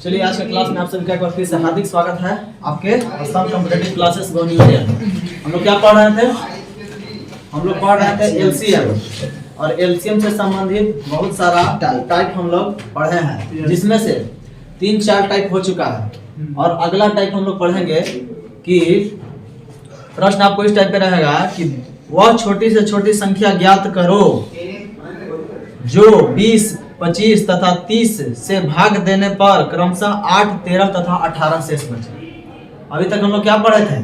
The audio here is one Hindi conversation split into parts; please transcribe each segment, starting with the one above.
चलिए आज के क्लास में आप सभी का एक बार फिर से हार्दिक स्वागत है आपके असम कॉम्पिटिटिव क्लासेस गो न्यू ईयर। हम लोग क्या पढ़ रहे थे? हम लोग पढ़ रहे थे एलसीएम, और एलसीएम से संबंधित बहुत सारा टाइप हम लोग पढ़े हैं, जिसमें से 3-4 टाइप हो चुका है। और अगला टाइप हम लोग पढ़ेंगे कि प्रश्न आपको इस टाइप पे रहेगा कि वह छोटी से छोटी संख्या ज्ञात करो जो 20, 25 तथा 30 से भाग देने पर क्रमशः 8, 13 तथा 18 शेष बचे। अभी तक हम लोग क्या पढ़े थे?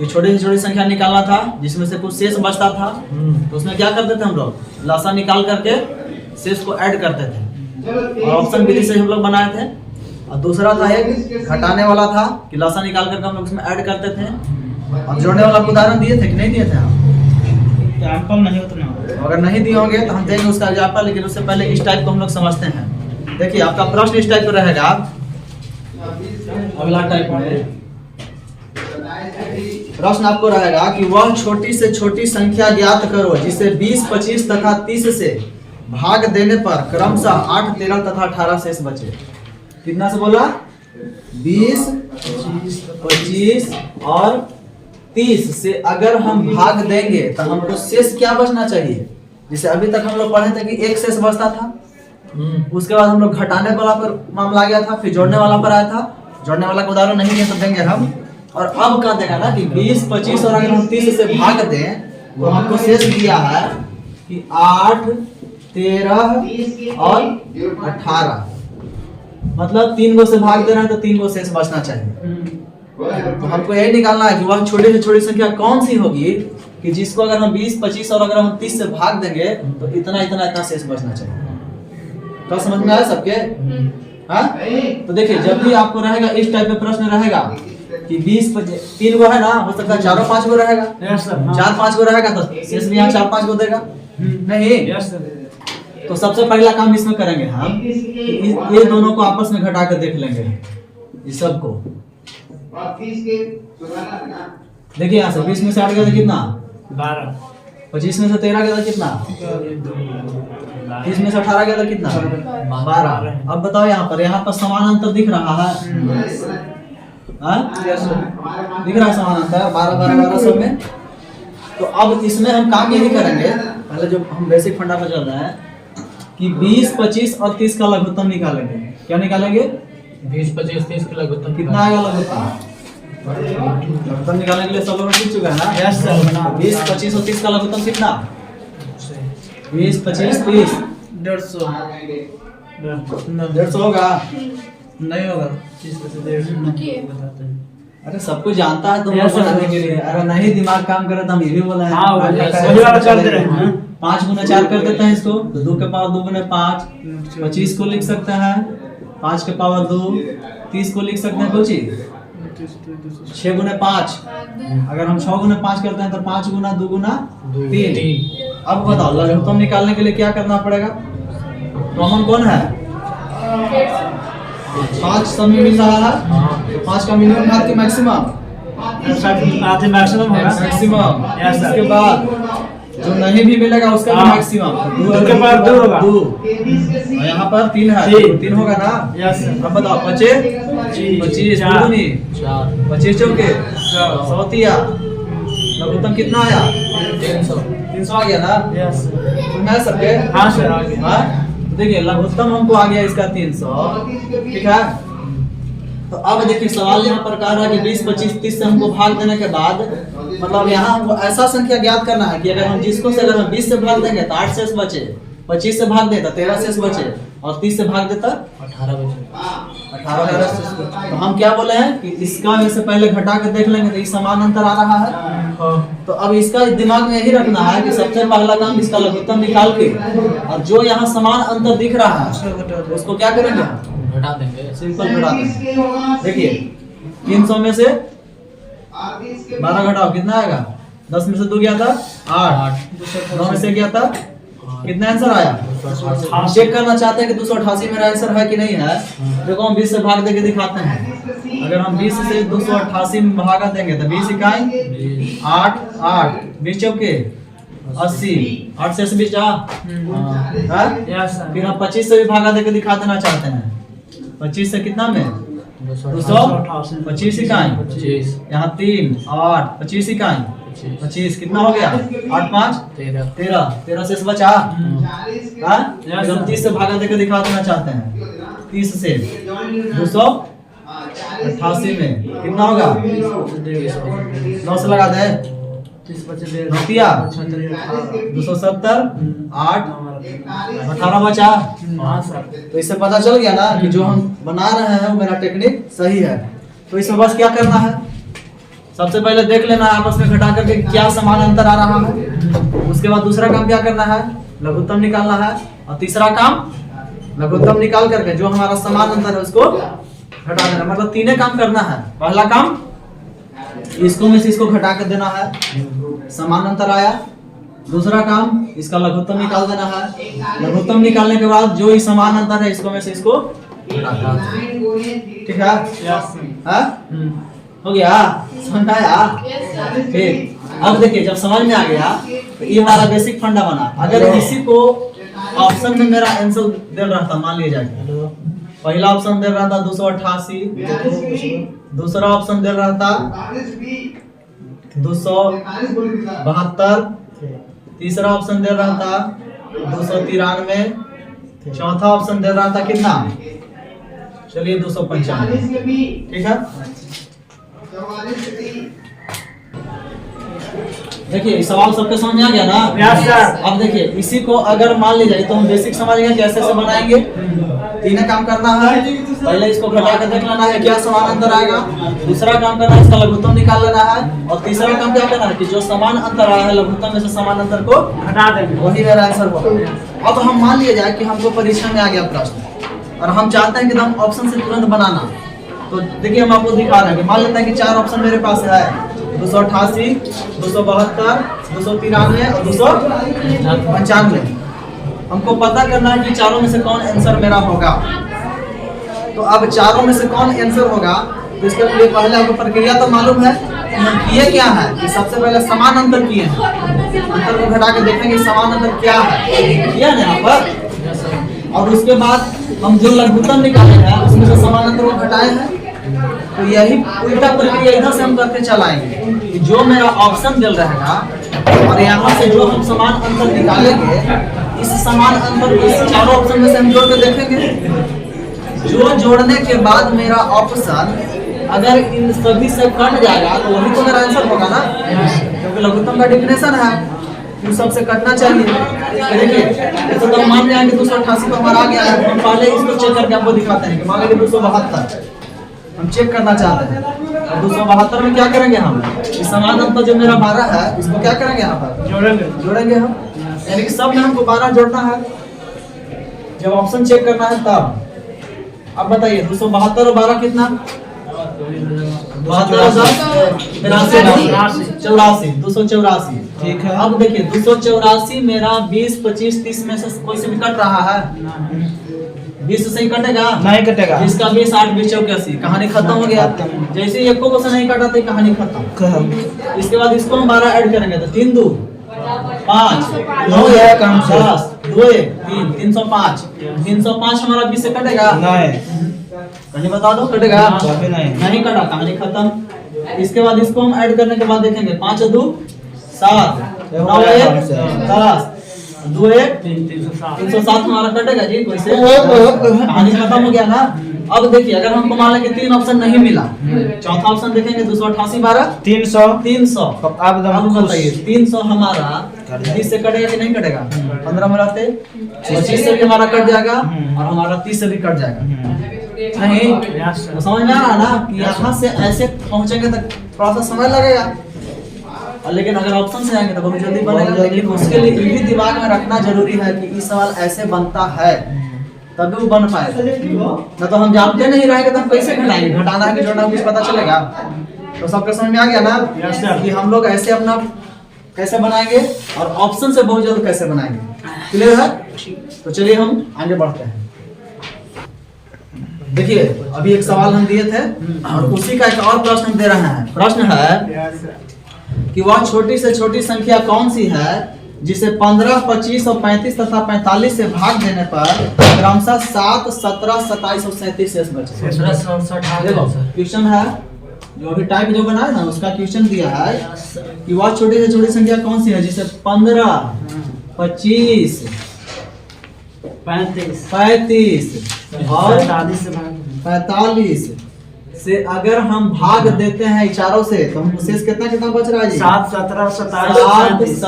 ये छोटी से छोटी संख्या निकालना था जिसमें से कुछ शेष बचता था, तो उसमें क्या करते थे हम लोग? लसा निकाल करके शेष को ऐड करते थे, और ऑप्शन विधि से हम लोग बनाए थे। और दूसरा था एक घटाने वाला था कि लसा निकाल करके हम लोग उसमें ऐड करते थे। और जोड़ने वाला उदाहरण दिए थे कि नहीं दिए थे आप? एग्जाम्पल नहीं उतना, अगर नहीं दिए होंगे तो हम देंगे उसका एग्जाम्पल, लेकिन उससे पहले इस टाइप को हम लोग समझते हैं। देखिए आपका प्रश्न इस टाइप पर रहेगा। अगला टाइप में प्रश्न आपको रहेगा कि वह छोटी से छोटी संख्या ज्ञात करो जिसे 20, 25 तथा 30 से भाग देने पर क्रमशः 8, 13 तथा 18 शेष बचे। कितना से बोला? 20, 25 और 30 से अगर हम भाग देंगे तो हमको शेष क्या बचना चाहिए? जैसे अभी तक हम लोग पढ़े थे कि एक शेष बचता था, उसके बाद हम लोग घटाने वाला पर मामला आ गया था, फिर जोड़ने वाला पर आया था। जोड़ने वाला का उदाहरण नहीं है तो देंगे हम। और अब क्या देगा ना कि 20, 25 और अगर हम 30 से भाग दें तो हमको शेष दिया है कि 8, 13 और 18, मतलब 3 गो से भाग देना है तो 3 गो शेष बचना चाहिए। तो हमको यही निकालना है कि वह छोटी से छोटी संख्या कौन सी होगी कि जिसको अगर हम 20, 25 और अगर हम 30 से भाग देंगे तो इतना इतना इतना शेष बचना चाहिए। तो समझ में आया सबके? हाँ, तो देखिए जब भी आपको रहेगा इस टाइप का प्रश्न रहेगा कि 20, 3 गो है ना, हो सकता है 4-5 गो रहेगा, 4-5 गो रहेगा तो शेष भी यहाँ 4-5 गो देगा नहीं। तो सबसे पहला काम इसमें करेंगे हम कि ये दोनों को आपस में घटा कर देख लेंगे, इस सब को। देखिए यहाँ से 20 में से 8 गया था कितना? 12। 25 में से 13 गया था कितना? 30 में से 18 गया था कितना? 12। अब बताओ यहाँ पर समान अंतर दिख रहा है? दिख रहा है समान अंतर 12 सब में। तो अब इसमें हम काम यही करेंगे, पहले जो हम बेसिक फंडा पर चल रहे हैं कि 20, 25 और 30 का लघुत्तम निकालेंगे। क्या निकालेंगे? 20, 25, 30 का लघुत्तम कितना आएगा लघुत्तम? लघुत्तम निकालने के लिए सब लोग सीख चुका है ना? Yes sir. 20, 25 और 30 का लघुत्तम कितना? 20, 25, 30 150 होगा? नहीं होगा। 30 में से 150 बताते हैं। अरे सब कुछ जानता है तुम लोग बनाने के लिए। अरे नहीं दिमाग काम करे तो हम ये भी बोला है। हाँ, वही वाला चल रहे हैं। 5 गुना 4 कर देते हैं इसको, तो 2 के पावर 2 गुना 5, 25 को लिख सकते हैं 5 के पावर 2, 30 को लिख सकते हैं कुछ 6 गुना 5। अगर हम 6 गुना 5 करते हैं तो 5 गुना 2 गुना 3। अब बताओ लघुत्तम निकालने के लिए क्या करना पड़ेगा? कॉमन कौन है? 5 सब में मिल रहा है, 5 का मिनिमम भाग के मैक्सिमम मैक्सिमम होगा। मैक्सिमम। Yes sir. इसके बाद जो नहीं भी मिलेगा उसका भी मैक्सिमम 2 के पावर 2 होगा। 2 और यहाँ पर 3 है, 3 होगा ना? Yes sir. अब बताओ 25, 25 दूनी 25 चौके 100 तिया लघुत्तम कितना आया? 300 आ गया ना? Yes sir. सुनना है सबके? हाँ सर आ गया। हाँ? देखिए लघुत्तम हमको आ गया इसका 300, ठीक है। तो अब देखिए सवाल यहाँ पर कह रहा है कि 20, 25, 30 से हमको भाग देने के बाद मतलब यहाँ हमको ऐसा संख्या ज्ञात करना है कि अगर हम जिसको से अगर हम 20 से भाग देंगे तो 8 शेष बचे, 25 से भाग देता 13 शेष बचे, और 30 से भाग देता 18 बचे। 18 शेष बचे। तो हम क्या बोले हैं कि इसका में से पहले घटा के देख लेंगे तो ये समान अंतर आ रहा है। तो अब इसका दिमाग में यही रखना है कि सबसे पहला काम इसका लघुत्तम निकाल के, और जो यहाँ समान अंतर दिख रहा है उसको क्या करेंगे? घटा देंगे। सिंपल घटा देंगे। देखिए 300 में से 12 घटाओ कितना आएगा? 10 में से 2 गया था 8, 9 में से गया था कितना आंसर आया? हम चेक करना चाहते हैं कि 288 मेरा आंसर है कि नहीं है। देखो हम 20 से भाग देके दिखाते हैं। अगर हम 20 से 288 में भागा देंगे तो 20 इकाई 8, 8 20 चौके 80, 8 से 20 जा। फिर हम 25 से भी भागा देके दिखा देना चाहते हैं 25 से कितना में 288 25 इकाई 25 यहाँ 3 8 25 इकाई 25 कितना हो गया 8 5 13 से बचा हाँ हम 30 से भागा देकर दिखा देना चाहते हैं 30 से 288 में कितना होगा 9 से लगा दे 270 8 18 बचा। तो इससे पता चल गया ना कि जो हम बना रहे हैं वो मेरा टेक्निक सही है। तो इसमें बस क्या करना है, सबसे पहले देख लेना है आपस में घटा करके क्या समान अंतर आ रहा है। उसके बाद दूसरा काम क्या करना है, लघुत्तम निकालना है। और तीसरा काम लघुत्तम निकाल करके जो हमारा समान अंतर है उसको घटा देना। मतलब तीनों काम करना है। पहला काम इसको में से इसको घटा कर देना है, समान अंतर आया। दूसरा काम इसका लघुत्तम निकाल देना है। लघुत्तम निकालने के बाद जो ही समान अंतर है इसको में से इसको घटा देना। ठीक है हाँ? हो गया, समझ में आया? ठीक। अब देखिए जब समझ में आ गया तो ये हमारा बेसिक फंडा बना। अगर इसी को ऑप्शन में मेरा आंसर दे रहा था, मान लीजिए पहला ऑप्शन दे रहा था 288, दूसरा ऑप्शन दे रहा था 272, तीसरा ऑप्शन दे रहा था 293, चौथा ऑप्शन दे रहा था कितना, चलिए 295। ठीक है, देखिए सवाल सबके समझ में आ गया ना? Yes sir. अब देखिए इसी को अगर मान लीजिए तो हम बेसिक समझेंगे कैसे से बनाएंगे। तीन काम करना है, पहले इसको घटा कर देख लेना है क्या समान अंतर आएगा। दूसरा काम करना है इसका लघुत्तम निकाल लेना है। और तीसरा काम क्या करना है कि जो समान अंतर आया है लघुत्तम में से समान अंतर को हटा देंगे, वही मेरा आंसर होगा। अब हम मान लिया जाए कि हमको परीक्षा में आ गया प्रश्न और हम चाहते हैं कि हम ऑप्शन से तुरंत बनाना। तो देखिए हम आपको दिखा रहे हैं कि मान लेते हैं कि 4 ऑप्शन मेरे पास है, 288, 272, 293 और 295। हमको पता करना है कि चारों में से कौन आंसर मेरा होगा। तो अब चारों में से कौन आंसर होगा तो इसके लिए पहले आपको प्रक्रिया तो मालूम है। हम किए क्या है कि सबसे पहले समान अंतर किए हैं, अंतर को घटा के देखेंगे समान अंतर क्या है, किया ना यहाँ पर। और उसके बाद हम जो लघुत्तम निकाले हैं उसमें से समान अंतर को घटाए हैं। तो यही उल्टा प्रक्रिया इधर से हम करके चलाएंगे। जो मेरा ऑप्शन मिल रहेगा और यहाँ से जो हम समान अंतर निकालेंगे, इस समान अंतर को इस चारों ऑप्शन में से हम जोड़ के देखेंगे। जो जोड़ने के बाद मेरा ऑप्शन अगर इन सभी से कट जाएगा तो वही तो मेरा आंसर होगा ना, क्योंकि लघुत्तम का डेफिनेशन है इन सब से कटना चाहिए। देखिए तो हम मान जाएंगे 288 तो हमारा आ गया है। हम पहले इसको चेक करके आपको दिखाते हैं कि मान लीजिए 272 हम चेक करना चाहते हैं। और 272 में क्या करेंगे हम, इस समान अंतर जो मेरा 12 है इसको क्या करेंगे यहाँ पर जोड़ेंगे हम, यानी कि सब में हमको 12 जोड़ना है जब ऑप्शन चेक करना है तब। अब बताइए 272 और 12 कितना, 284। ठीक है। अब देखिए 284 मेरा 20 25 30 में से कोई से भी कट रहा है, 20 से ही कटेगा नहीं कटेगा। इसका 20 8 20 84 कहानी खत्म हो गया। जैसे ही एको को से नहीं काटा तो कहानी खत्म। इसके बाद इसको हम 12 ऐड करेंगे तो 3 2 5 9 है कम से 10 2 1 3 305। 305 हमारा 20 से कटेगा नहीं, कहीं बता दो कटेगा नहीं कटा, कहानी खत्म। इसके बाद इसको हम ऐड करने के बाद देखेंगे 5 2 7 9 1 10 2 1 307 हमारा कटेगा जी कोई से, कहानी खत्म हो गया ना। अब देखिए अगर हमको मान लें कि 3 ऑप्शन नहीं मिला, चौथा ऑप्शन देखेंगे 288 12 300। अब बताइए 300 हमारा 20 से कटेगा कि नहीं कटेगा, 15 मिलाते 25 से भी हमारा कट जाएगा और हमारा 30 से भी कट जाएगा। नहीं तो समझ में आ रहा ना कि यहाँ से ऐसे पहुंचेंगे तो थोड़ा सा समय लगेगा, लेकिन अगर ऑप्शन से आएंगे तो बहुत जल्दी बनेगा। लेकिन उसके लिए ये भी दिमाग में रखना जरूरी है कि इस सवाल ऐसे बनता है तभी वो बन पाएगा। न तो हम जानते नहीं रहेंगे तो हम कैसे घटाएंगे, घटाना है कि जोड़ना कुछ पता चलेगा। तो सबके समझ में आ गया ना कि हम लोग ऐसे अपना कैसे बनाएंगे और ऑप्शन से बहुत जल्द कैसे बनाएंगे। क्लियर है? तो चलिए हम आगे बढ़ते हैं। देखिए अभी एक सवाल हम दिए थे और उसी का एक और प्रश्न दे रहे हैं। प्रश्न है कि वह छोटी से छोटी संख्या कौन सी है जिसे 15, 25 और 35 तथा 45 से भाग देने पर क्रमशः 7, 17, 27 और 37 शेष बचे। देखो क्वेश्चन है जो अभी टाइप जो बना है ना उसका क्वेश्चन दिया है कि वह छोटी से छोटी संख्या कौन सी है जिसे 15, 25, 35 और 45 से अगर हम भाग देते हैं चारों से तो हम शेष कितना कितना बच रहा है जी? 7, 17, 27,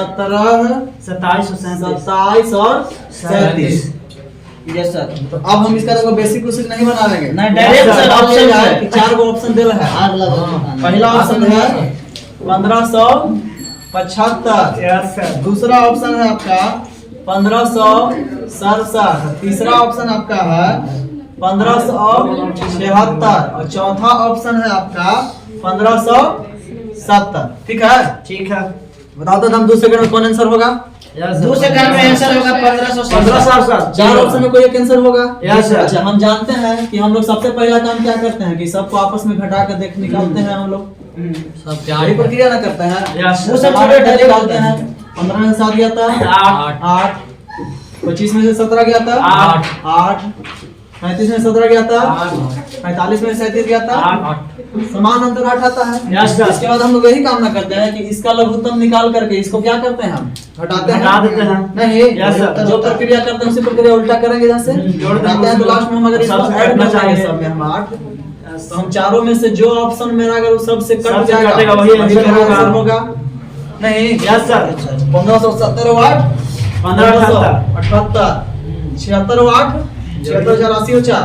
17, 27 और 37। Yes sir. तो अब हम इसका देखो बेसिक क्वेश्चन नहीं बनाएंगे, नहीं, डायरेक्ट सर ऑप्शन है कि 4 गो ऑप्शन दिया है। पहला ऑप्शन है 1575, यस सर। दूसरा ऑप्शन है आपका 1567, तीसरा ऑप्शन आपका है 1576 और चौथा ऑप्शन है आपका 1570। ठीक है, ठीक है। बताओ तो हम 2 सेकंड में कौन आंसर होगा? दूसरे सेकंड में आंसर होगा 1500। 4 ऑप्शन में कोई एक आंसर होगा। Yes sir. अच्छा हम जानते हैं कि हम लोग सबसे पहला काम क्या करते हैं कि सबको आपस में घटा कर देख निकालते हैं हम लोग सब यही प्रक्रिया ना करते हैं। वो सब छोटे निकालते हैं। 15 में से 7 गया था 8, 25 में से 17 गया था 8, 35 में 17 गया था 45 में 37 गया था 8। समान अंतर 8 आता है। इसके बाद हम लोग यही काम ना करते हैं कि इसका लघुत्तम निकाल करके इसको क्या करते हैं हम घटाते हैं, घटा देते हैं। नहीं जो प्रक्रिया करते हैं उसी प्रक्रिया उल्टा करेंगे। जैसे घटाते हैं तो लास्ट में हम अगर इसको ऐड कर देंगे सब में हम 8 तो हम चारों में से जो ऑप्शन मेरा अगर उस सबसे कट जाएगा वही आंसर होगा। नहीं यस सर। 1570 वाट 1578 76 वाट 76 4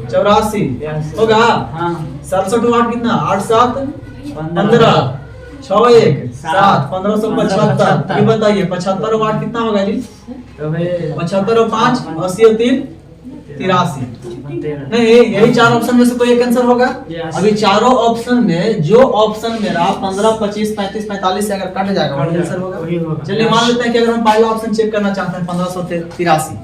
84 होगा। 67 वाट कितना 8 7 15 6 1 7 1575। ये बताइए 75 वाट कितना होगा जी? 75 और 5 80 और 3 83। नहीं यही 4 ऑप्शन में से कोई एक आंसर होगा। अभी चारों ऑप्शन में जो ऑप्शन मेरा 15 25 35 45 से अगर कट जाएगा वही आंसर होगा। चलिए मान लेते हैं कि अगर हम पहला ऑप्शन चेक करना चाहते हैं 1583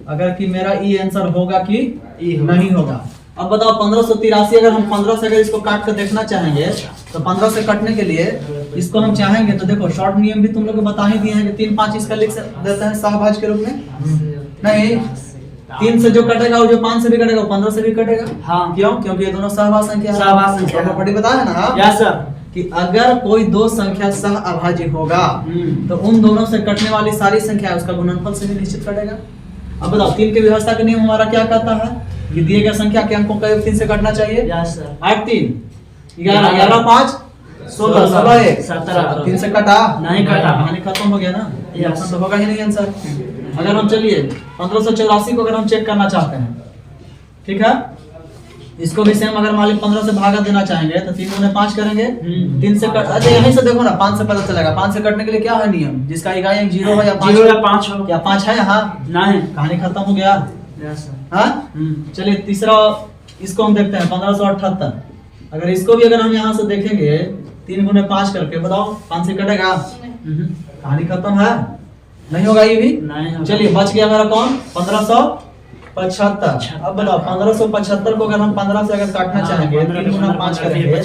अगर कि मेरा ई आंसर होगा कि नहीं होगा। अब बताओ 1583 अगर हम 15 से अगर इसको काट कर देखना चाहेंगे तो 15 से कटने के लिए इसको हम चाहेंगे तो देखो शॉर्ट नियम भी तुम लोग को बता ही दिए हैं कि 3 5 इसका लिख देते हैं सहभाज्य के रूप में। नहीं 3 से जो कटेगा वो जो 5 से भी कटेगा वो 15 से भी कटेगा। हाँ। क्यों? क्योंकि ये दोनों सहभाज्य संख्या है। सहभाज्य संख्या है। पढ़ी बताया ना यस सर कि अगर कोई दो संख्या सह अभाज्य होगा तो उन दोनों से कटने वाली सारी संख्या उसका गुणनफल से भी निश्चित कटेगा। अब बताओ 3 के व्यवस्था का नियम हमारा क्या कहता है कि दिए गए संख्या के अंकों का योग 3 से कटना चाहिए। Yes sir. 8 3 11 11 5 16 16 1 17 3 से कटा नहीं कटा। कहानी खत्म हो गया ना। ये Yes. ऑप्शन तो होगा ही नहीं आंसर। अगर हम चलिए 1584 को अगर हम चेक करना चाहते हैं ठीक है इसको भी सेम अगर मान लीजिए 15 से भागा देना चाहेंगे तो 3 गुने 5 करेंगे 3 से कट अच्छा यहीं से देखो ना 5 से पता चलेगा 5 से कटने के लिए क्या है नियम जिसका इकाई अंक 0 है या 5 0 या 5 हो। क्या 5 है यहाँ नहीं। कहानी खत्म हो गया। Yes sir. हाँ चलिए तीसरा इसको हम देखते हैं 1578 अगर इसको भी अगर हम यहाँ से देखेंगे 3 गुने 5 करके बताओ 5 से कटेगा कहानी खत्म है नहीं होगा ये भी नहीं होगा। चलिए बच गया मेरा कौन 1575। अब बताओ 1575 को अगर हम 15 से अगर काटना चाहेंगे 3 गुना 5 करेंगे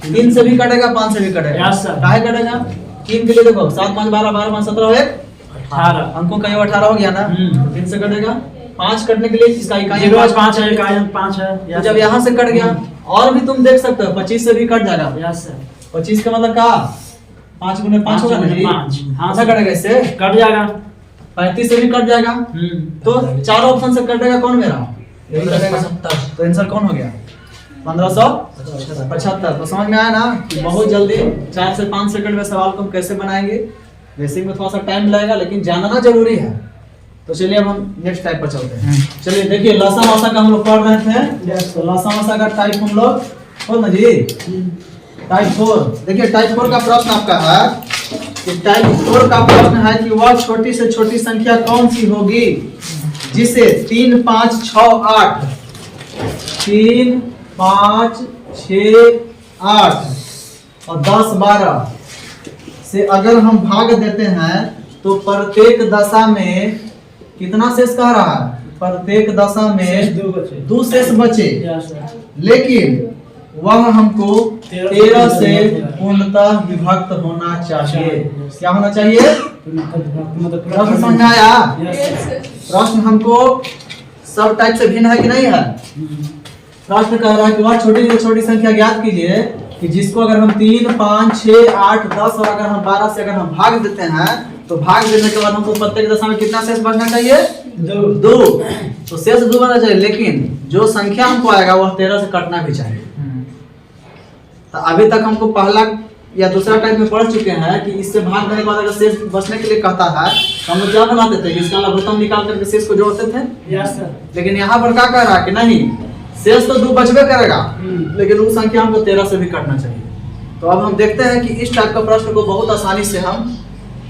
3 से भी कटेगा 5 से भी कटेगा। Yes, sir. काहे कटेगा 3 के लिए देखो 7 5 12 12 5 17 1 18 अंकों का योग 18 हो गया ना 3 से कटेगा 5 कटने के लिए इसका इकाई 0 5 है इकाई 5 है। तो जब यहाँ से कट गया और भी तुम देख सकते हो 25 से भी कट जाएगा। Yes sir. 25 का मतलब क्या 5 गुने 5 होगा ना जी 5 हाँ ऐसा कटेगा इससे कट जाएगा 35 से भी कट जाएगा। तो चारों ऑप्शन से कटेगा कौन मेरा यही कटेगा। तो आंसर कौन हो गया 1575। तो समझ में आया ना कि बहुत जल्दी 4 से 5 सेकंड में सवाल को हम कैसे बनाएंगे। बेसिक में थोड़ा सा टाइम लगेगा लेकिन जानना जरूरी है। तो चलिए अब हम नेक्स्ट टाइप पर चलते हैं। चलिए देखिए लसा मसा का हम लोग पढ़ रहे थे तो लसा मसा का टाइप हम लोग बोल ना जी टाइप 4। देखिए टाइप 4 का प्रश्न आपका है कि टाइप 4 का प्रश्न है कि वह छोटी से छोटी संख्या कौन सी होगी जिसे 3 5 6 8 3 5 6 8 और 10 12 से अगर हम भाग देते हैं तो प्रत्येक दशा में कितना शेष कह रहा है प्रत्येक दशा में 2 शेष बचे। Yes sir. लेकिन वह हमको 13 से पूर्णतः विभक्त होना चाहिए। क्या होना चाहिए? प्रश्न समझाया? प्रश्न हमको सब टाइप से भिन्न है कि नहीं है? प्रश्न कह रहा है कि वह छोटी से छोटी संख्या ज्ञात कीजिए कि जिसको अगर हम 3, 5, 6, 8, 10 और अगर हम 12 से अगर हम भाग देते हैं तो भाग देने के बाद हमको प्रत्येक दशा में कितना शेष बचना चाहिए? 2। तो शेष 2 बनना चाहिए, लेकिन जो संख्या हमको आएगा वह 13 से कटना भी चाहिए। तो अभी तक हमको पहला या दूसरा टाइप में पढ़ चुके हैं कि इससे भाग देने के बाद अगर शेष बचने के लिए कहता है तो हम लोग क्या बनाते थे? इसका लघुत्तम निकाल करके शेष को जोड़ते थे। लेकिन यहाँ पर क्या कह रहा है कि नहीं, शेष तो 2 बचबे करेगा, लेकिन वो संख्या हमको 13 से भी कटना चाहिए। तो अब हम देखते हैं कि इस टाइप का प्रश्न को बहुत आसानी से हम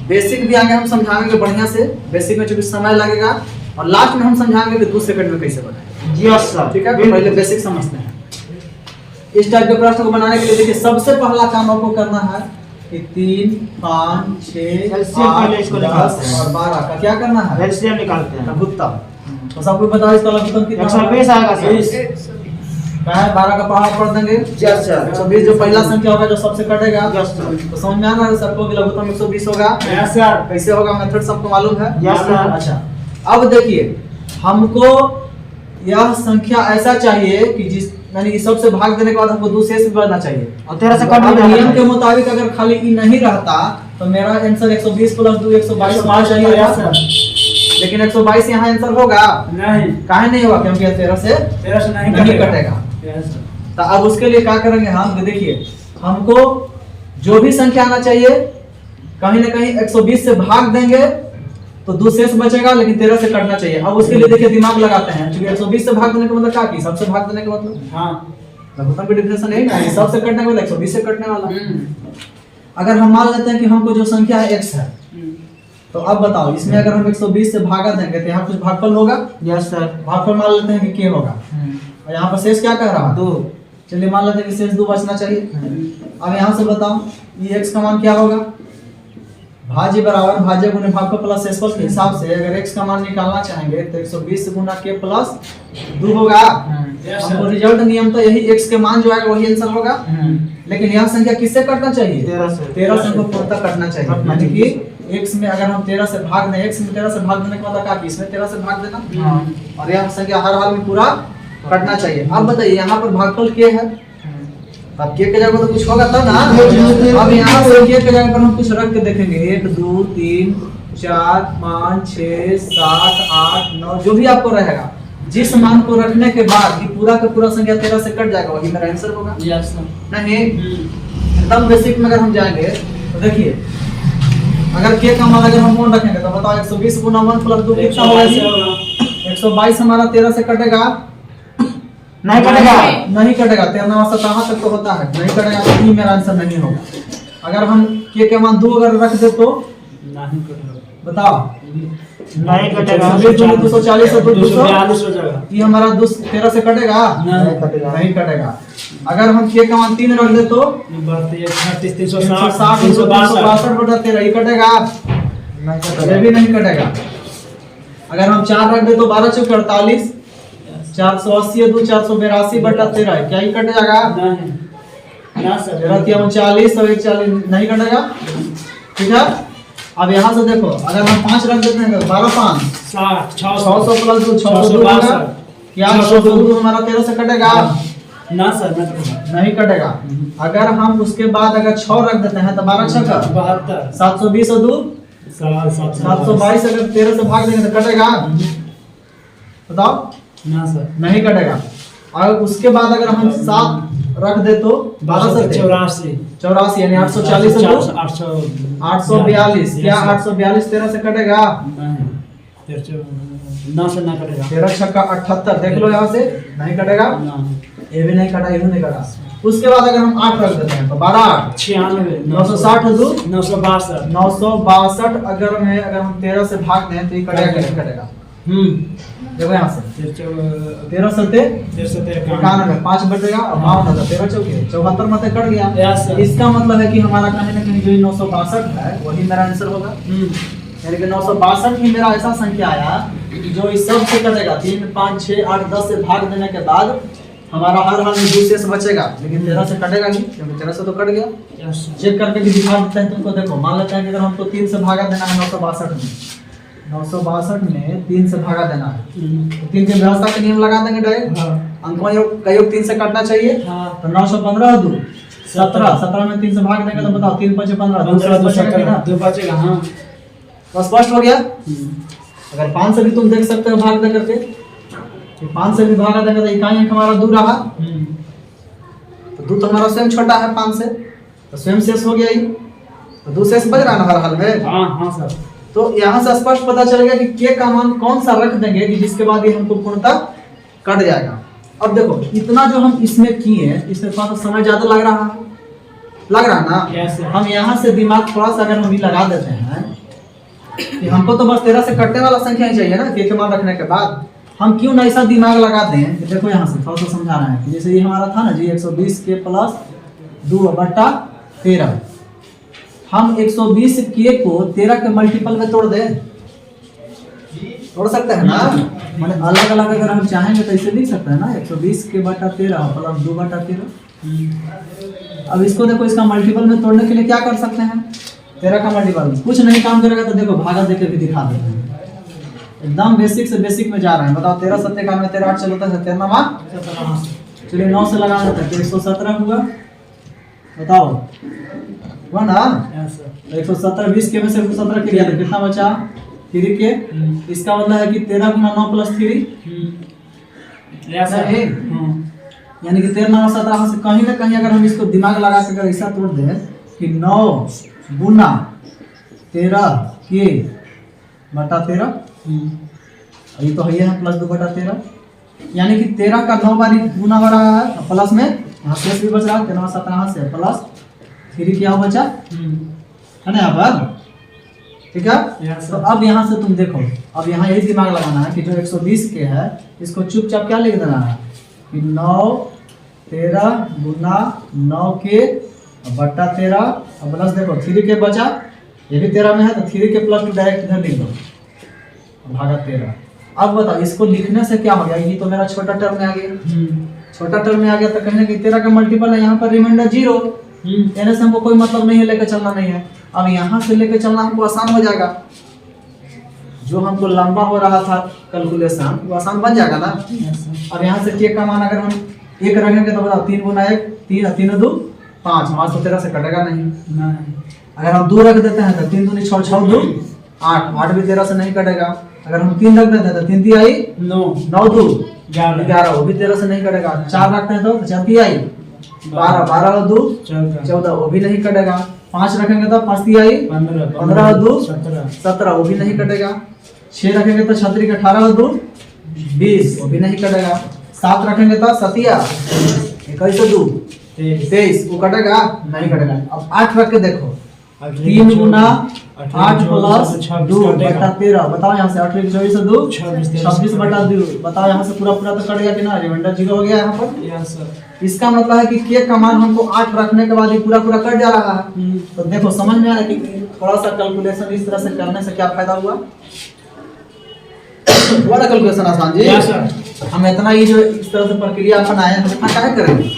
बेसिक भी आगे हम समझाएंगे बढ़िया से। बेसिक में चूंकि समय लगेगा और लास्ट में हम समझाएंगे कि 2 सेकंड में कैसे बनाएं। जी सर। ठीक है, तो पहले बेसिक समझते हैं। इस टाइप के प्रश्न को बनाने के लिए देखिए सबसे पहला काम आपको करना है कि 3, 5, 6, 8, 10 और 12 का क्या करना है? एलसीएम निकालते हैं। लघुत्तम। तो सबको पता है इसका लघुत्तम कितना? 120 आएगा सर। 12 का पहाड़ पढ़ देंगे। 120 जो पहला संख्या होगा जो सबसे कटेगा। तो समझ में आ रहा है सबको कि लघुत्तम 120 होगा। कैसे होगा मेथड सबको मालूम है? अच्छा, अब देखिए हमको यह संख्या ऐसा चाहिए कि जिस यानी कि सबसे भाग देने के बाद हमको 2 शेष भी बचना चाहिए और 13 से अब नियम के मुताबिक अगर खाली ई नहीं रहता तो मेरा आंसर 120 + 2 122 होना चाहिए। लेकिन 122 यहाँ आंसर होगा नहीं। काहे नहीं होगा? क्योंकि 13 से नहीं कटेगा। तो अब उसके लिए क्या करेंगे हम? देखिए हमको जो भी संख्या आना चाहिए कहीं ना कहीं 120 से भाग देंगे तो 2 शेष बचेगा, लेकिन 13 से कटना चाहिए। अब उसके लिए देखिए दिमाग लगाते हैं, क्योंकि 120 से भाग देने का मतलब क्या की? सबसे भाग देने का मतलब लघुत्तम की डेफिनेशन यही ना, सबसे कटने का मतलब 120 से कटने वाला। अगर हम मान लेते हैं कि हमको जो संख्या है x है, तो अब बताओ इसमें अगर हम 120 से भागा देंगे तो यहाँ कुछ भागफल होगा? Yes sir. भागफल मान लेते हैं कि k होगा और यहाँ पर शेष क्या कह रहा है? 2। चलिए मान लेते हैं कि शेष 2 बचना चाहिए। अब यहाँ से बताओ ये x का मान क्या होगा? भाज्य बराबर भाज्य गुने भागफल प्लस शेषफल के हिसाब से अगर x का मान निकालना चाहेंगे तो 120 गुना k + 2 होगा। हमको रिजल्ट नियम तो यही x के मान जो आएगा वही आंसर होगा। लेकिन यह संख्या किससे कटना चाहिए? 13 से हमको पूर्णतः कटना चाहिए। यानी कि x में अगर हम 13 से भाग दें, x में 13 से भाग देने के मतलब क्या कि इसमें 13 से भाग देना और यह संख्या हर हाल में पूरा कटना चाहिए। अब बताइए यहाँ पर भागफल k है, अब k के जगह तो कुछ होगा तब ना। अब यहाँ से k के जगह पर हम कुछ रख के देखेंगे 1, 2, 3, 4, 5, 6, 7, 8, 9 जो भी आपको रहेगा, जिस मान को रखने के बाद ये पूरा का पूरा संख्या 13 से कट जाएगा वही मेरा आंसर होगा। नहीं एकदम बेसिक में अगर हम जाएंगे तो देखिए अगर k का मान अगर हम कौन रखेंगे तो बताओ 120 गुना 1 + 2 कितना होगा? 122 हमारा 13 से कटेगा? नहीं कटेगा। नहीं कटेगा। 13 से कहाँ तक तो होता है? नहीं कटेगा, तो ये मेरा आंसर नहीं होगा। अगर हम k के मान 2 अगर रख दे तो नहीं कटेगा। बताओ नहीं कटेगा। 240 और 242 हो जाएगा। ये हमारा 13 से कटेगा? नहीं कटेगा। नहीं कटेगा। अगर हम k का मान 3 रख दे तो 38 360 362 बटा 13 ये कटेगा? ये भी नहीं कटेगा। अगर हम 4 रख दे तो 12 चौके 48 480 और 2 482 बटा 13 क्या ही कट जाएगा? नहीं ना सर। 39 और 41 नहीं कटेगा। ठीक है, अब यहाँ से देखो अगर हम 5 रख देते हैं तो 12 5 600 + 2 602 होगा। क्या 602 हमारा 13 से कटेगा? ना सर नहीं कटेगा। अगर हम उसके बाद अगर 6 रख देते हैं तो 12 6 72 720 और 2 722 अगर 13 से भाग देंगे तो कटेगा? बताओ। ना सर नहीं कटेगा। और उसके बाद अगर हम 7 रख दे तो 12 से 84 यानी 840 और 2 842 क्या 842 13 से कटेगा? ना सर ना कटेगा। 13 छक्का 78 देख लो यहाँ से नहीं कटेगा। ये भी नहीं कटा, ये भी नहीं कटा। उसके बाद अगर हम 8 रख देते हैं तो 12 8 96 960 और 2 962 962 अगर हम 13 से भाग दें तो ये कटेगा कि नहीं कटेगा? देखो यहाँ से 13 सत्ते 91 5 बचेगा और 52 13 चौके 74 में कट गया। इसका मतलब है कि हमारा कहीं ना कहीं जो 962 है वही मेरा आंसर होगा। यानी कि 962 ही मेरा ऐसा संख्या आया जो इस सब से कटेगा। 3 5 6 8 10 से भाग देने के बाद हमारा हर हाल में 2 शेष बचेगा, लेकिन 13 से कटेगा नहीं, क्योंकि 13 से तो कट गया। Yes. चेक करके भी दिखा देते हैं तुमको। देखो मान लेते हैं कि अगर हमको 3 से भागा देना है 962 में, 962 में 3 से भागा देना है, तो 3 के व्यवस्था के नियम लगा देंगे डायरेक्ट। हाँ। अंकों का योग 3 से काटना चाहिए। हाँ। तो 915 2 17, 17 में 3 से भाग देंगे तो बताओ 3 5 15, 15 2 बचेगा कि ना? 2 बचेगा। हाँ। तो स्पष्ट हो गया। अगर 5 से भी तुम देख सकते हो भाग दे करके, कि 5 से भी भागा देंगे तो इकाई अंक हमारा 2 रहा, तो 2 तो हमारा स्वयं छोटा है 5 से, तो स्वयं शेष हो गया ही, तो 2 शेष बच रहा है ना हर हाल में। हाँ हाँ सर। तो यहाँ से स्पष्ट पता चलेगा कि के का मान कौन सा रख देंगे कि जिसके बाद ये हमको पूर्णतः कट जाएगा। अब देखो इतना जो हम इसमें किए, इसमें थोड़ा सा समय ज्यादा लग रहा है, लग रहा है ना? Yes, sir. हम यहाँ से दिमाग थोड़ा सा अगर हम भी लगा देते हैं कि हमको तो बस 13 से कटने वाला संख्या ही चाहिए ना के मान रखने के बाद, हम क्यों ना ऐसा दिमाग लगा दें कि देखो यहाँ से थोड़ा सा समझा रहे हैं कि जैसे ये हमारा था ना जी 120 के प्लस 2/13, हम 120 के को 13 के मल्टीपल में तोड़ दें, तोड़ सकते हैं ना? माने अलग अलग अगर हम चाहेंगे तो इसे लिख सकते हैं ना 120 के बटा 13 प्लस 2/13। अब इसको देखो इसका मल्टीपल में तोड़ने के लिए क्या कर सकते हैं? 13 का मल्टीपल कुछ नहीं काम करेगा तो देखो भागा देके भी दिखा देते हैं। एकदम बेसिक से बेसिक में जा रहे हैं। बताओ 13 7 91 13 8 चलो तो 13 चलिए 9 से लगा देते हैं तो 117 हुआ। बताओ हुआ ना? Yes, sir. तो 117 20 के में से 117 के लिया तो कितना बचा? 3 के। इसका मतलब है कि 13 गुना 9 प्लस 3 Yes, sir. नहीं? हाँ। यानी कि 13 9 17 से कहीं ना कहीं अगर हम इसको दिमाग लगा के अगर ऐसा तोड़ दें कि 9 गुना 13 के बटा 13, ये तो है प्लस 2/13, यानी कि 13 का 9 बार गुना हो रहा है, प्लस में यहाँ शेष भी बच रहा है 13 17 से प्लस 3 क्या बचा है ना यहाँ पर? ठीक है। Yes, तो sir. अब यहाँ से तुम देखो, अब यहाँ यही दिमाग लगाना है कि जो 120 के है इसको चुपचाप क्या लिख देना है कि 9 13 गुना 9 के बटा 13 और प्लस देखो 3 के बचा, ये भी 13 में है तो 3 के प्लस 2 डायरेक्ट इधर लिख दो भागा 13। अब बताओ इसको लिखने से क्या हो गया? ये तो मेरा छोटा टर्म में आ गया, छोटा टर्म में आ गया तो कहीं ना कहीं 13 का मल्टीपल है, यहाँ पर रिमाइंडर 0, यानी से हमको कोई मतलब नहीं है, लेकर चलना नहीं है। अब यहाँ से लेकर चलना हमको आसान हो जाएगा, जो हमको लंबा हो रहा था कैलकुलेशन वो आसान बन जाएगा ना। अब यहाँ से के का मान अगर हम 1 रखेंगे तो बताओ 3 गुना 1 3 3 2 5, हमारा तो 13 से कटेगा नहीं। अगर हम 2 रख देते हैं तो 3 दूनी 6 6 2 8, 8 भी 13 से नहीं कटेगा। अगर हम 3 रख देते हैं तो 3 3 आई 9 9 2 11, वो भी 13 से नहीं कटेगा। 4 रखते हैं तो 4 3 आई 12, 12 और 2 14, वो भी नहीं कटेगा। 5 रखेंगे तो 5 3 आई 15 और 2 17, वो भी नहीं कटेगा। 6 रखेंगे तो 6 3 18 और 2 20, वो भी नहीं कटेगा। 7 रखेंगे तो 7 21 और 2 23, वो कटेगा नहीं कटेगा। अब 8 रख के देखो 3 गुना 8 प्लस 2 बटा 13, बताओ यहाँ से 8 24 और 2 26 बटा 2, बताओ यहाँ से पूरा पूरा तो कट गया कि ना, रिमाइंडर 0 हो गया यहाँ पर। Yes, sir. इसका मतलब है कि के का मान हमको 8 रखने के बाद ही पूरा पूरा कट जा रहा है। तो देखो समझ में आ रहा है कि थोड़ा सा कैलकुलेशन इस तरह से करने से क्या फायदा हुआ? बड़ा कैलकुलेशन आसान जी। Yes, sir. हम इतना ये जो इस तरह से प्रक्रिया अपनाए हम इतना काहे करेंगे,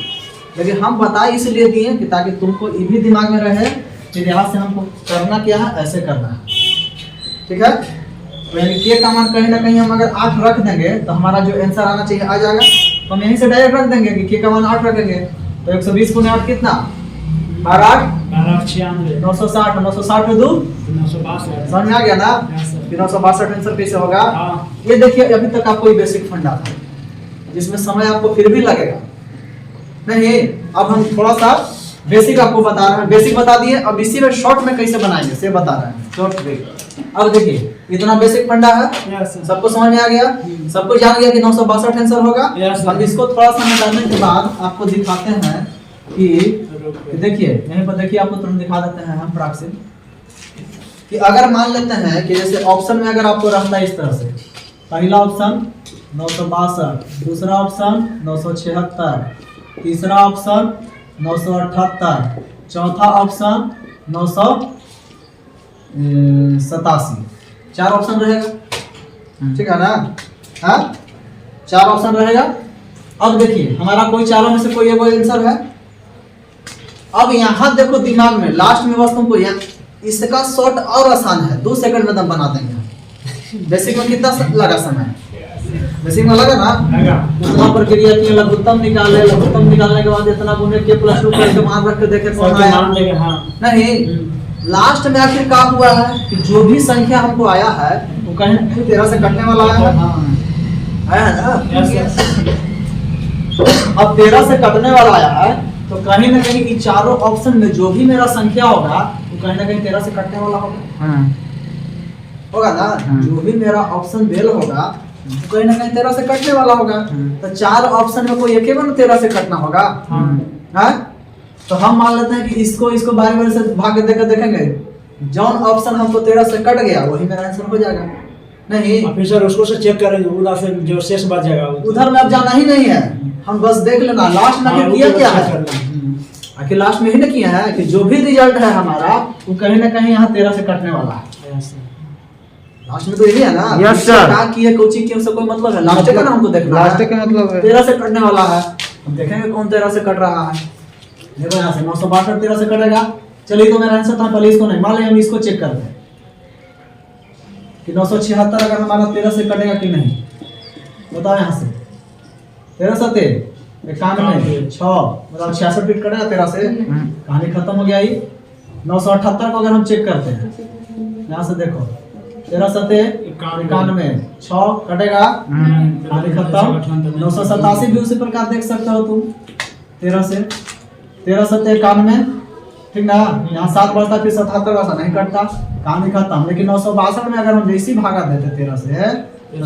लेकिन हम बता इसलिए दिए कि ताकि तुमको ये भी दिमाग में रहे कि यहाँ से हमको करना क्या है, ऐसे करना है। ठीक है। तो यानी के का मान कहीं ना कहीं हम अगर 8 रख देंगे तो हमारा जो आंसर आना चाहिए आ जाएगा। तो हम यहीं से डायरेक्ट रख देंगे कि के का मान 8 रखेंगे तो 120 गुने 8 कितना 12 8 960, 960 में 2 समझ में आ गया ना? फिर 962 आंसर कैसे होगा? ये देखिए अभी तक आपको ये बेसिक फंडा था जिसमें समय आपको फिर भी लगेगा नहीं। अब हम थोड़ा सा बेसिक आपको बता रहे हैं, बेसिक बता दिए। अब इसी में शॉर्ट में कैसे बनाएंगे से बता रहे हैं, शॉर्ट में। अब देखिए इतना बेसिक फंडा है, सबको समझ में आ गया, सबको जान गया कि 962 आंसर होगा। अब इसको थोड़ा सा मिटाने के बाद आपको दिखाते हैं कि देखिए यहीं पर देखिए, आपको तुरंत दिखा देते हैं हम प्राक्सिल कि अगर मान लेते हैं कि जैसे ऑप्शन में अगर आपको रहता है इस तरह से, पहला ऑप्शन 962, दूसरा ऑप्शन 976, तीसरा ऑप्शन 978, चौथा ऑप्शन 987, 4 ऑप्शन रहेगा। ठीक है ना? हाँ 4 ऑप्शन रहेगा। अब देखिए हमारा कोई चारों में से कोई एक आंसर है। अब यहाँ देखो दिमाग में लास्ट में बस तुमको इसका शॉर्ट और आसान है, 2 सेकंड में दम बना देंगे। बेसिक में कितना लगा समय? बेसिक में लगा ना, उतना प्रक्रिया की लघुत्तम निकाले, लघुत्तम निकालने के बाद इतना गुने के प्लस 2 करके मान रख के देखे कौन आया। नहीं, लास्ट में आखिर क्या हुआ है कि जो भी संख्या हमको आया है वो कहीं 13 से कटने वाला आया है ना। अब 13 से कटने वाला आया है तो कहीं ना कहीं इन चारों ऑप्शन में जो भी मेरा संख्या होगा वो कहीं ना कहीं 13 से कटने वाला होगा। होगा ना, जो भी मेरा ऑप्शन बेल होगा तो कहीं ना कहीं 13 से कटने वाला होगा। तो 4 ऑप्शन में कोई एक ही 13 से कटना होगा। हाँ, तो हम मान लेते हैं कि इसको बारी बारी से भाग के देकर देखेंगे, जौन ऑप्शन हमको 13 से कट गया वही मेरा आंसर हो जाएगा। नहीं फिर सर उसको से चेक करेंगे, उधर से जो शेष बच जाएगा उधर में अब जाना ही नहीं है, हम बस देख लेना लास्ट में आखिर किया क्या है। आखिर लास्ट में ही ना किया है कि जो भी रिजल्ट है हमारा वो कहीं ना कहीं यहाँ 13 से कटने वाला है। लास्ट में तो यही है ना। Yes sir. क्या किए कोची किए उससे कोई मतलब है, लास्ट का ना हमको देखना है। लास्ट का मतलब है 13 से कटने वाला है, हम देखेंगे कौन 13 से कट रहा है। देखो यहाँ से 962 13 से कटेगा। चलिए तो मेरा आंसर था, पहले इसको नहीं मान लें, हम इसको चेक करते हैं कि 976 अगर हमारा 13 से कटेगा कि नहीं। बताओ यहाँ से 13 सते 91 6 मतलब 66 फीट कटेगा 13 से। कहानी खत्म हो गया। 978 को अगर हम चेक करते हैं यहाँ से देखो 13 सते 91 6 कटेगा, कहानी खत्म। 987 भी उसी प्रकार देख सकते हो तुम, 13 सते 91, ठीक ना। यहाँ 7 बचता फिर 77 वैसा नहीं कटता, कहानी खत्म। लेकिन 962 में अगर हम जैसी भागा देते 13 से,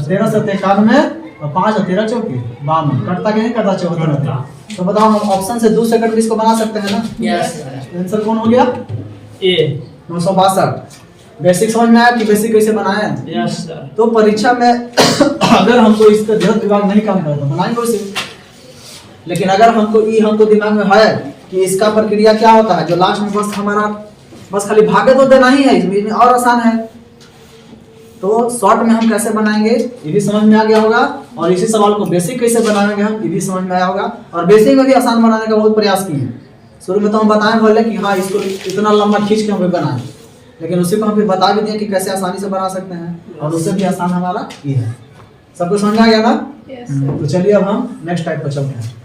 13 सते 91 और 5 और 13 चौकी 52 कटता कि नहीं कटता 74। तो बताओ हम ऑप्शन से 2 सेकंड में इसको बना सकते हैं ना। यस आंसर कौन हो गया? ए 962। बेसिक समझ में आया कि बेसिक कैसे बनाया है? Yes sir. तो परीक्षा में अगर हमको इसका ध्यान दिमाग नहीं काम करता बनाएंगे उसे, लेकिन अगर हमको दिमाग में है कि इसका प्रक्रिया क्या होता है, जो लास्ट में बस हमारा बस खाली भागे तो देना ही है, इसमें और आसान है। तो शॉर्ट में हम कैसे बनाएंगे ये भी समझ में आ गया होगा, और इसी सवाल को बेसिक कैसे बनाएंगे हम ये भी समझ में आया होगा। और बेसिक में भी आसान बनाने का बहुत प्रयास किए हैं। शुरू में तो हम बताएं बोले कि हाँ इसको इतना लंबा खींच के हम बनाएं, लेकिन उसी को हम फिर बता भी दिए कि कैसे आसानी से बना सकते हैं, और उससे भी आसान हमारा ये है। सब कुछ समझ आ गया ना? Yes, sir. तो चलिए अब हम नेक्स्ट टाइप पर चलते हैं।